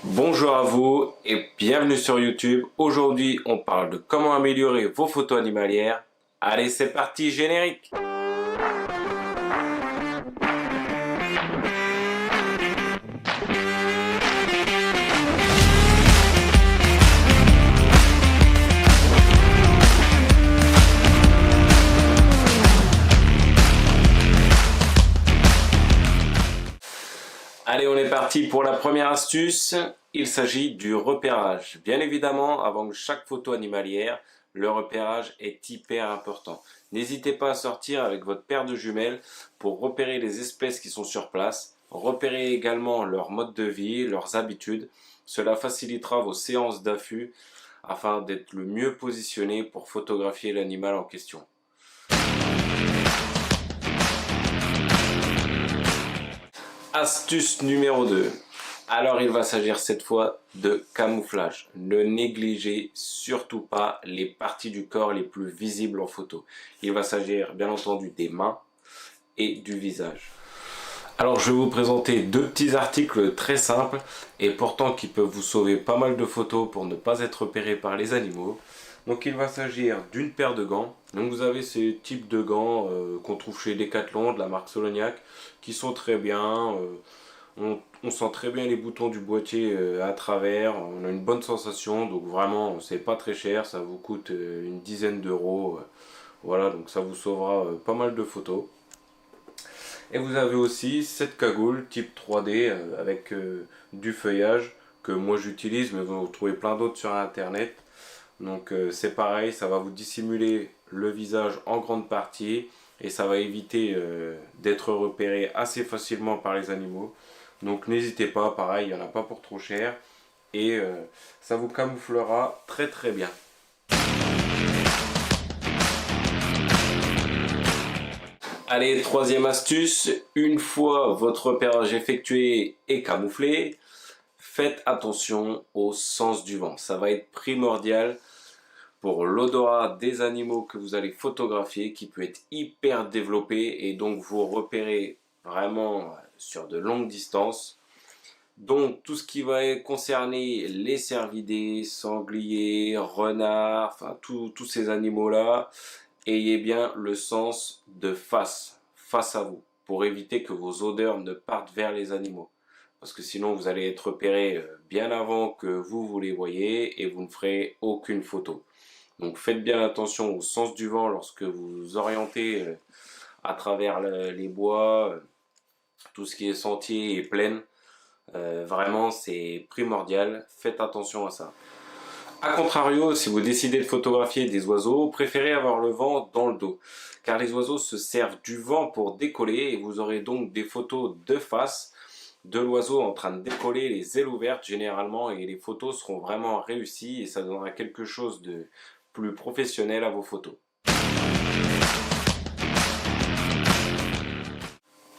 Bonjour à vous et bienvenue sur YouTube. Aujourd'hui, on parle de comment améliorer vos photos animalières. Allez, c'est parti, générique! Allez, on est parti pour la première astuce. Il s'agit du repérage. Bien évidemment, avant chaque photo animalière, le repérage est hyper important. N'hésitez pas à sortir avec votre paire de jumelles pour repérer les espèces qui sont sur place. Repérer également leur mode de vie, leurs habitudes. Cela facilitera vos séances d'affût afin d'être le mieux positionné pour photographier l'animal en question. Astuce numéro 2. Alors il va s'agir cette fois de camouflage. Ne négligez surtout pas les parties du corps les plus visibles en photo. Il va s'agir bien entendu des mains et du visage. Alors je vais vous présenter deux petits articles très simples et pourtant qui peuvent vous sauver pas mal de photos pour ne pas être repéré par les animaux. Donc il va s'agir d'une paire de gants. Donc vous avez ces types de gants qu'on trouve chez Decathlon de la marque Soloniac qui sont très bien. On sent très bien les boutons du boîtier à travers. On a une bonne sensation. Donc vraiment c'est pas très cher. Ça vous coûte une dizaine d'euros. Voilà, donc ça vous sauvera pas mal de photos. Et vous avez aussi cette cagoule type 3D avec du feuillage que moi j'utilise, mais vous trouvez plein d'autres sur internet. Donc c'est pareil, ça va vous dissimuler le visage en grande partie et ça va éviter d'être repéré assez facilement par les animaux. Donc n'hésitez pas, pareil, il n'y en a pas pour trop cher et ça vous camouflera très très bien. Allez, troisième astuce, une fois votre repérage effectué et camouflé, faites attention au sens du vent. Ça va être primordial pour l'odorat des animaux que vous allez photographier qui peut être hyper développé et donc vous repérez vraiment sur de longues distances. Donc tout ce qui va concerner les cervidés, sangliers, renards, enfin tous ces animaux-là, ayez bien le sens de face à vous pour éviter que vos odeurs ne partent vers les animaux. Parce que sinon vous allez être repéré bien avant que vous les voyez et vous ne ferez aucune photo. Donc faites bien attention au sens du vent lorsque vous vous orientez à travers les bois, tout ce qui est sentier et plaine. Vraiment c'est primordial, faites attention à ça. A contrario, si vous décidez de photographier des oiseaux, préférez avoir le vent dans le dos. Car les oiseaux se servent du vent pour décoller et vous aurez donc des photos de face de l'oiseau en train de décoller, les ailes ouvertes généralement, et les photos seront vraiment réussies et ça donnera quelque chose de plus professionnel à vos photos.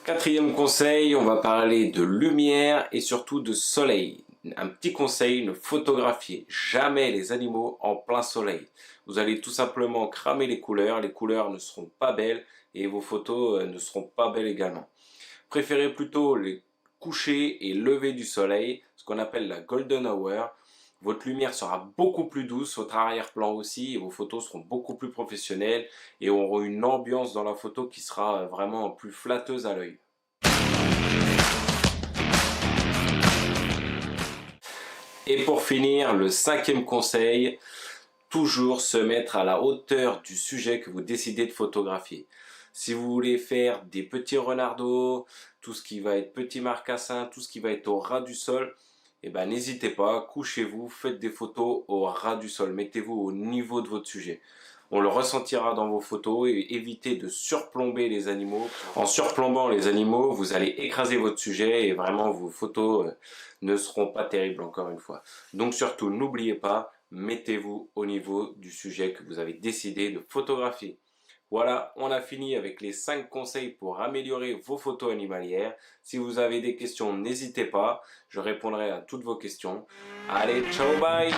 Quatrième conseil, on va parler de lumière et surtout de soleil. Un petit conseil, ne photographiez jamais les animaux en plein soleil. Vous allez tout simplement cramer les couleurs ne seront pas belles et vos photos ne seront pas belles également. Préférez plutôt les coucher et lever du soleil, ce qu'on appelle la golden hour. Votre lumière sera beaucoup plus douce, votre arrière-plan aussi, et vos photos seront beaucoup plus professionnelles et auront une ambiance dans la photo qui sera vraiment plus flatteuse à l'œil. Et pour finir, le cinquième conseil, toujours se mettre à la hauteur du sujet que vous décidez de photographier. Si vous voulez faire des petits renardeaux, tout ce qui va être petits marcassins, tout ce qui va être au ras du sol, eh ben, n'hésitez pas, couchez-vous, faites des photos au ras du sol, mettez-vous au niveau de votre sujet. On le ressentira dans vos photos et évitez de surplomber les animaux. En surplombant les animaux, vous allez écraser votre sujet et vraiment vos photos ne seront pas terribles encore une fois. Donc surtout, n'oubliez pas, mettez-vous au niveau du sujet que vous avez décidé de photographier. Voilà, on a fini avec les 5 conseils pour améliorer vos photos animalières. Si vous avez des questions, n'hésitez pas, je répondrai à toutes vos questions. Allez, ciao, bye!